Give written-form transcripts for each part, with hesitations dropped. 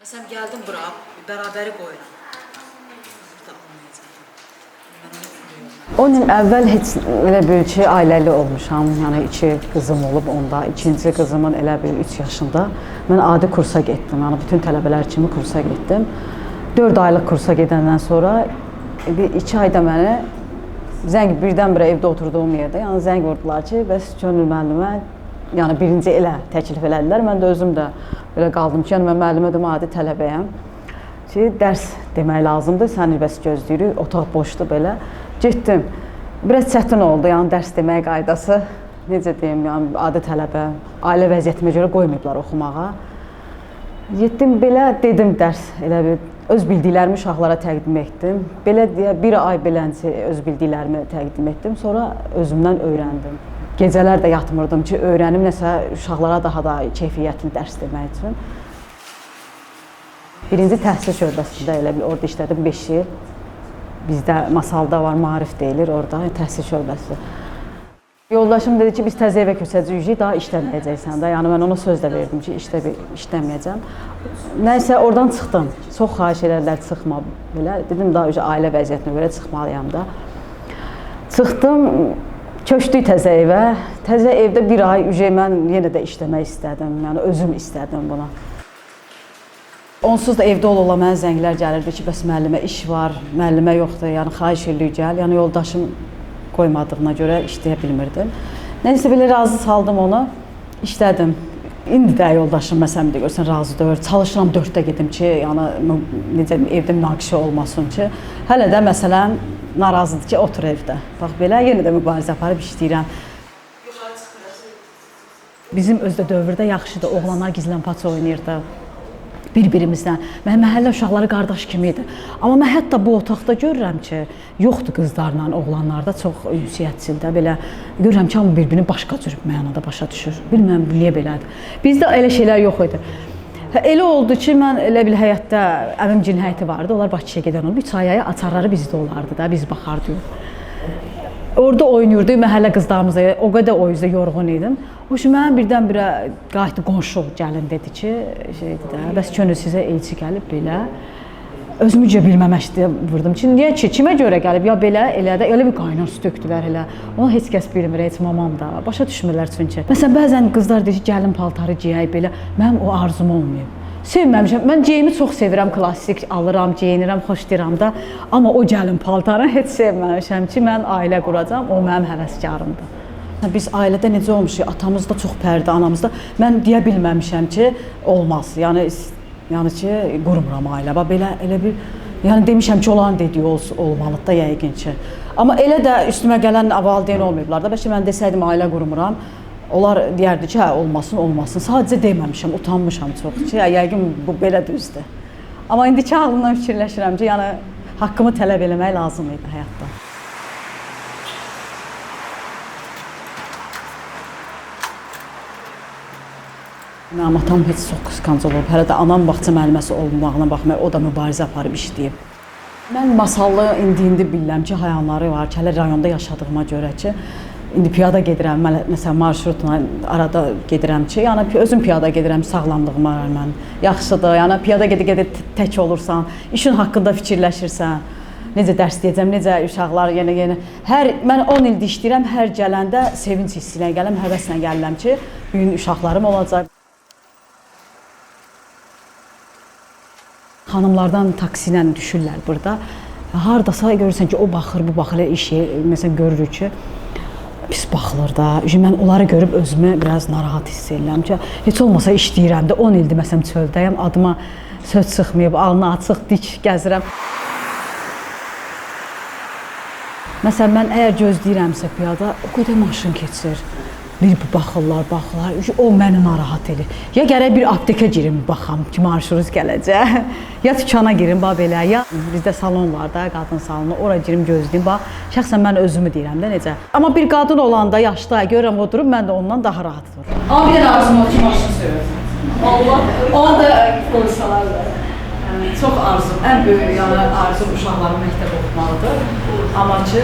Məsələn, gəldim bura, bərabəri qoyuram. 10 il əvvəl heç elə bil ki, ailəli olmuşam. Yəni 2 qızım olub onda. İkinci qızımın elə bil 3 yaşında. Mən adi kursa getdim. Yəni bütün tələbələr kimi kursa getdim. 4 aylıq kursa gedəndən sonra bir 2 ayda mənə birdən-birə evdə oturduğum yerdə, yəni zəng vurdular ki, bəs Könül müəllimə, yəni birinci elə təklif elədilər. Mən də özüm də belə qaldım ki, yəni mən müəllimə dedim, adi tələbəyəm ki, dərs demək lazımdır, səni bəs gözləyirik, otaq boşdur belə. Getdim. Biraz çətin oldu, yəni dərs demək qaydası, necə deyim, yəni adi tələbə, ailə vəziyyətimə görə qoymayıblar oxumağa. Getdim, belə dedim dərs, elə bir öz bildiklərimi uşaqlara təqdim etdim. Belə deyə bir ay beləcə öz bildiklərimi təqdim etdim, sonra özümdən öyrəndim. Gecələr də yatmırdım ki, öyrənim nəsə uşaqlara daha da keyfiyyətli dərs demək üçün. Birinci təhsil şöbəsində elə bil orada işlədim 5 il. Bizdə masalda var, maarif deyilir orada, təhsil şöbəsi. Yoldaşım dedi ki, biz təzə evə köçəcəyik, daha işləməyəcəksən də. Yəni mən ona söz də verdim ki, işləməyəcəm. Nəysə oradan çıxdım. Çox xahiş elədilər çıxma belə. Dedim daha ailə vəziyyətinə görə çıxmalıyam da. Çıxdım, köçdük təzə evə. Təzə evdə bir ay mən yenə də işləmək istədim. Yəni özüm istədim buna. Onsuz da evdə ola mənə zənglər gəlirdi ki, bəs müəllimə iş var, müəllimə yoxdur, yəni xahiş eləyir gəl. Yəni yoldaşım qoymadığına görə işləyə bilmirdim. Nəysə belə razı saldım onu, işlədim. İndi də yoldaşım məsələn də görsən razıdır. Çalışıram 4-də gedim ki, yəni necə evdə münaqişə olmasın ki. Hələ də məsələn narazıdır ki, otur evdə. Bax belə yenə də mübarizə aparıb işləyirəm. Bizim özdə dövrdə yaxşıdır, oğlanlar gizlənpaç oynayırdı. Bir-birimizdən. Mənim məhəllə uşaqları qardaş kimi idi. Amma mən hətta bu otaqda görürəm ki, yoxdur qızlarla oğlanlarda çox ünsiyyətçildə belə görürəm ki, hamı bir-birini başqa cür mənada başa düşür. Bilmirəm niyə belədir. Bizdə elə şeylər yox idi. Elə oldu ki, mən elə bil həyətdə əmim cin həyəti vardı. Onlar Bakıya gedən oldu. 3 ayaya açarları bizdə olardı da, biz baxardıq. Orada oynayırdıq məhəllə qızlarımızla. O qədər o yüzdə yorğun idim. O ki, mən birdən-birə qayıtdı qonşu gəlin dedi ki, bəs Könül sizə elçi gəlib belə. Özümücə bilməməşdə vurdum ki, niyə ki, kimə görə gəlib, ya belə, elə də, elə bir qaynar su tökdülər elə. Onu heç kəs bilmir, heç mamam da, başa düşmürlər çünki. Məsələn, bəzən qızlar deyir ki, gəlin paltarı geyək belə, mənim o arzum olmayıb. Sevməmişəm, mən geyimi çox sevirəm, klassik alıram, geyinirəm, xoşlayıram da. Amma o gəlin paltarını heç sevməmişəm ki, mən ailə quracam, o mənim həvəskarımdır. Biz ailədə necə olmuşuq, atamız da çox pərdə, anamız da. Mən deyə bilməmişəm ki, olmaz. Yəni ki, qurmuram ailə. Belə elə bir, yəni demişəm ki, olan dediyi olmalıdır da yəqin ki. Amma elə də üstümə gələn valideyn olmayıblar da. Bəlkə mən desəydim ailə qurmuram, onlar deyərdi ki, hə, olmasın, olmasın. Sadəcə deməmişəm, utanmışam çox ki, yəqin bu belə düzdür. Amma indiki ağlımdan fikirləşirəm ki, yəni haqqımı tələb eləmək lazım idi həyatda. Mənim atam heç çox qısqanc olub. Hələ də anam bağça müəlliməsi olmağına baxmayaraq, o da mübarizə aparıb işləyib. Mən masallı indi bilirəm ki, hayanları var ki, hələ rayonda yaşadığıma görə ki, indi piyada gedirəm, məsələn marşrutla arada gedirəm ki, yəni özüm piyada gedirəm sağlamlığıma rəğmən. Yaxşıdır, yəni piyada gedə-gedə tək olursan, işin haqqında fikirləşirsən. Necə dərs deyəcəm, necə uşaqlar yenə mən 10 ildir işləyirəm, hər gələndə sevinç hissi ilə gələm, həvəslə gəlirəm ki, bu gün uşaqlarım olacaq. Xanımlardan taksi ilə düşürlər burada. Hardasa görürsən ki, o baxır, bu baxır, işi, məsələn görürük ki, pis baxılır da. Mən onları görüb özümü biraz narahat hiss edirəm ki, heç olmasa işləyirəm də, 10 ildir məsələn çöldəyəm, adıma söz çıxmayıb, alnı açıq, dik gəzirəm. Məsələn, mən əgər gözləyirəmsə piyada, o qədər maşın keçir. Bir baxırlar, o məni narahat edir. Ya gərək bir aptekə girim, baxam ki, marşrut gələcək. Ya dükana girim, belə, ya bizdə salon var da, qadın salonu, ora girim, gözləyim, bax. Şəxsən mən özümü deyirəm də necə. Amma bir qadın olanda, yaşda, görürəm o durub, mən də ondan daha rahat dururum. Amma bir dənə arzum o ki, maşın sürürsün. Allah, onu da qoysalar da. Çox arzum, ən böyük arzum uşaqların məktəb oxumalıdır. Amma ki,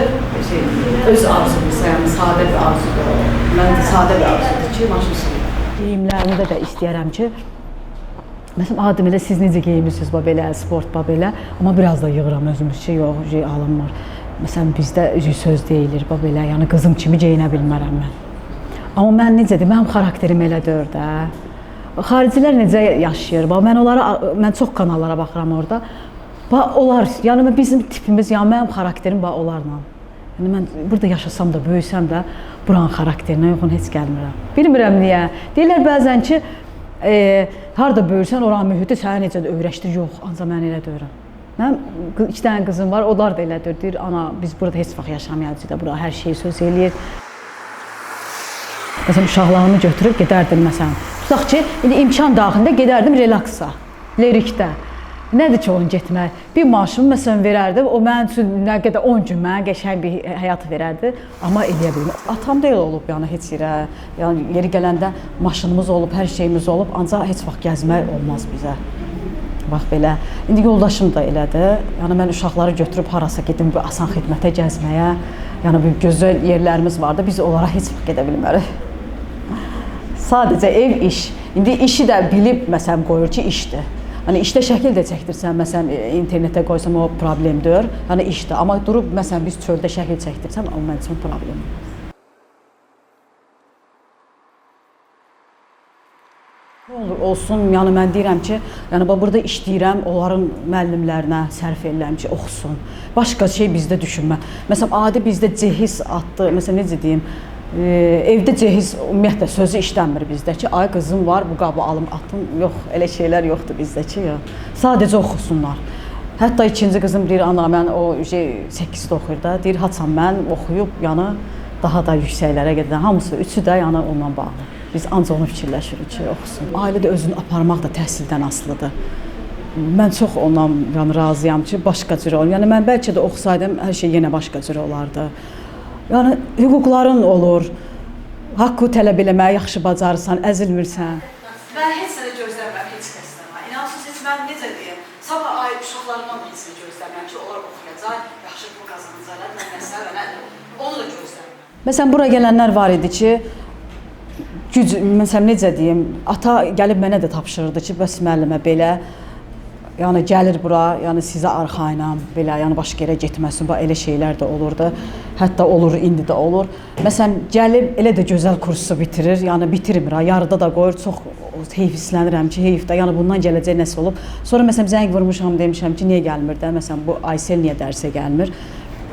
öz arzumdursa, yəni sadə bir arzudur. Məncə sadə bir arzudur ki, maşın sürüyorum. Geyimlərimdə də istəyərəm ki, Məsələn, adi belə siz necə geyimirsiniz belə, sport belə, amma biraz da yığıram özümüz ki, yox, alınmır. Məsələn, bizdə söz deyilir belə, yəni qızım kimi geyinə bilmərəm mən. Amma mən necədir, mənim xarakterim elə deyir də. Xaricilər necə yaşayır? Mən çox kanallara baxıram orada. Onlar, yəni bizim tipimiz, yəni mənim xarakterim onlarla. Yəni mən burada yaşasam da, böyüsəm də buranın xarakterinə uyğun heç gəlmirəm. Bilmirəm niyə. Deyirlər bəzən ki, harda böyürsən, oranın mühiti sənə necə öyrəşdir? Yox, ancaq mən elə deyirəm. Mənim 2 dənə qızım var, onlar da elə deyir, ana biz burada heç vaxt yaşamayacağıq da, bura hər şeyi söz eləyir. Məsələn, uşaqlarımı götürüb gedərdim məsələn. Tutaq ki, indi imkan daxilində gedərdim relaksa, lirikdə. Nədir ki, onun getmək? Bir maaşımı məsələn verərdim, o mənim üçün nə qədər 10 gün mənə qəşəng bir həyat verərdi, amma eləyə bilmir. Atam da elə olub, yəni heç yerə, yəni yeri gələndə maşınımız olub, hər şeyimiz olub, ancaq heç vaxt gəzmək olmaz bizə. Bax belə. İndi yoldaşım da elədir. Yəni mən uşaqları götürüb harasa gedim, bir asan xidmətə gəzməyə, yəni bir gözəl yerlərimiz vardı, biz onlara heç vaxt gedə bilmərik. Sadəcə ev, iş. İndi işi də bilib məsələn qoyur ki, işdir. Hani işdə şəkil də çəkdirsən, məsələn internetə qoysam o problemdir. Yəni işdə, amma durub məsələn biz çöldə şəkil çəkdirsəm, o mənim üçün problemdir. Olsun, yəni mən deyirəm ki, yəni burada işləyirəm, onların müəllimlərinə sərf edirəm ki, oxusun. Başqa şey bizdə düşünmə. Məsələn, adi bizdə cehiz adlı, məsələn necə deyim, evdə cehiz ümumiyyətlə sözü işlənmir bizdə ki, ay qızım var, bu qabı alım, atım. Yox, elə şeylər yoxdur bizdə ki, yox. Sadəcə oxusunlar. Hətta ikinci qızım deyir, ana mən o 8-də oxuyur da, deyir, haçan mən oxuyub, yəni daha da yüksəklərə gedirəm. Hamısı, üçü də yəni onunla bağlı. Biz ancaq onu fikirləşirik ki, oxusun. Ailə də özünü aparmaq da təhsildən asılıdır. Mən çox ondan yəni, razıyam ki, başqa cür olur. Yəni mən bəlkə də oxusaydım, hər şey yenə başqa cür olardı. Yəni hüquqların olur, haqqı tələb eləməyi yaxşı bacarırsan, əzilmirsən. Mən heç sənə gözləmirəm, heç kəsdən. İnansız heç mən necə deyim, sabah ay uşaqlarımdan heç sənə gözləmirəm ki, onlar oxuyacaq, yaxşı pul qazanacaqlar, mən məsələ, onu da gözləmirəm. Məsələn, bura gələnlər var idi ki, məsələn necə deyim, ata gəlib mənə də tapşırırdı ki, bəs müəllimə belə, yəni gəlir bura, yəni sizə arxayınam, belə, yəni başqa yerə getməsin, elə şeylər də olurdu. Hətta olur, indi də olur. Məsələn, gəlib elə də gözəl kursu bitirir, yəni bitirmir, yarıda da qoyur, çox heyfslənirəm ki, heyf də, yəni bundan gələcək nəsə olub. Sonra məsələn zəng vurmuşam, demişəm ki, niyə gəlmir də, məsələn bu Aysel niyə dərsə gəlmir?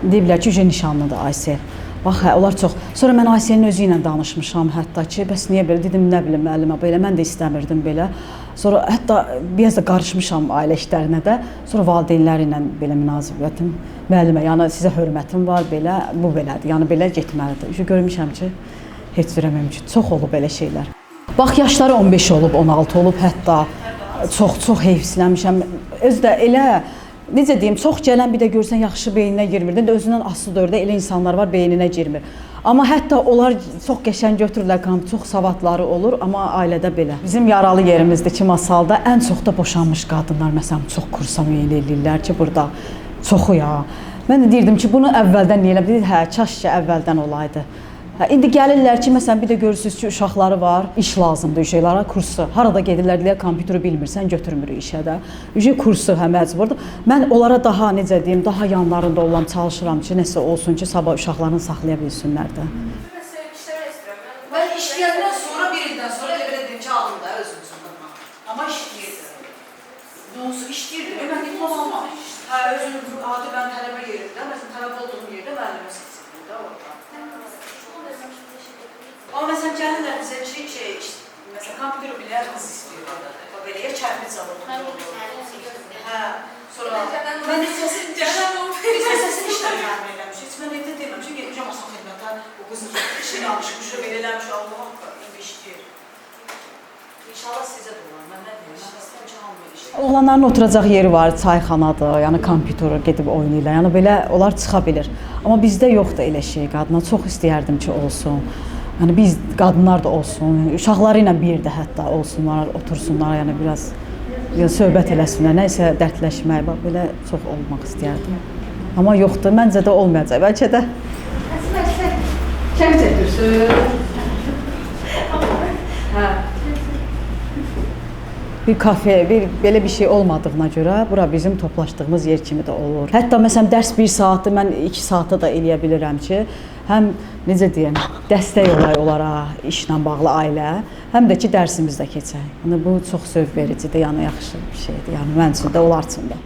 Deyiblər ki, nişanlıdır Aysel. Bax, hə, onlar çox. Sonra mən Ayselin özü ilə danışmışam hətta ki, bəs niyə belə dedim, nə bilim müəllimə belə, mən də istəmirdim belə. Sonra hətta biraz da qarışmışam ailə işlərinə də. Sonra valideynləri ilə belə münasibətim, müəllimə, yəni sizə hörmətim var belə, bu belədir. Yəni belə getməlidir. Görmüşəm ki, heç cürə mümkün. Çox olub belə şeylər. Bax, yaşları 15 olub, 16 olub, hətta çox heyfslənmişəm. Özü də elə necə deyim, çox gələn bir də görsən yaxşı beyninə girmir. Də özündən asılı dövrdə elə insanlar var, beyninə girmir. Amma hətta onlar çox qəşəng götürürlər, çox savadları olur, amma ailədə belə. Bizim yaralı yerimizdir ki, masalda ən çox da boşanmış qadınlar məsələn çox kursa müəyyən eləyirlər ki, burada çoxu ya. Mən də deyirdim ki, bunu əvvəldən niyə elədim? Hə, kaş ki əvvəldən olaydı. İndi gəlirlər ki, məsələn, bir də görürsünüz ki, uşaqları var, iş lazımdır şeylərə, kursu. Harada gedirlər, deyirlər, kompüteri bilmirsən, götürmürük işə də. Kursu hə məcburdur. Mən onlara daha, necə deyim, daha yanlarında olan çalışıram ki, nəsə olsun ki, sabah uşaqlarını saxlaya bilsinlər də. Mən işləyəndən sonra, bir ildən sonra elə belə deyim ki, alım da özümüzün. Amma işləyirdi. Nə olsun, işləyirdi. Mən diplom almam. Hə, özünün adi mən tələbə yerində, məsələn, tələbə olduğum yerdə müəllimə seçildim də orada. Amma məsələn, gəlirlər bizə ki, məsələn, kompüteri bilən qız istəyir. Belə ya kərpic zavodunda olur. Hə, sonra mən də səsini işləməyəm eləmiş. Heç mən evdə deyirəm ki, getmişəm asan xidmətə, o qızın işini almışmışım, belə eləmiş, Allah haqqı, indi işləyir. İnşallah sizə də olar, mən nə deyim, mən istəyəm ki, hamı işləyir. Oğlanların oturacaq yeri var, çayxanadır, yəni kompüteri gedib oynayırlar, yəni belə onlar çıxa bilir. Amma bizdə yoxdur elə şey, qadına çox istəyərdim ki, olsun. Yəni biz qadınlar da olsun, uşaqları ilə bir də hətta olsunlar, otursunlar, yəni biraz söhbət eləsinlər, nəsə dərdləşmək, bax belə çox olmaq istəyərdim. Amma yoxdur, məncə də olmayacaq, bəlkə də. Kəm çəkirsən? Hə. bir kafe, belə bir şey olmadığına görə bura bizim toplaşdığımız yer kimi də olur. Hətta məsələn dərs 1 saatı mən 2 saata da eləyə bilirəm ki, həm necə deyim, dəstək olay olaraq işlə bağlı ailə, həm də ki dərsimiz də keçək. Yəni bu çox zövq vericidir, yəni yaxşı bir şeydir. Yəni mən üçün də, onlar üçün də.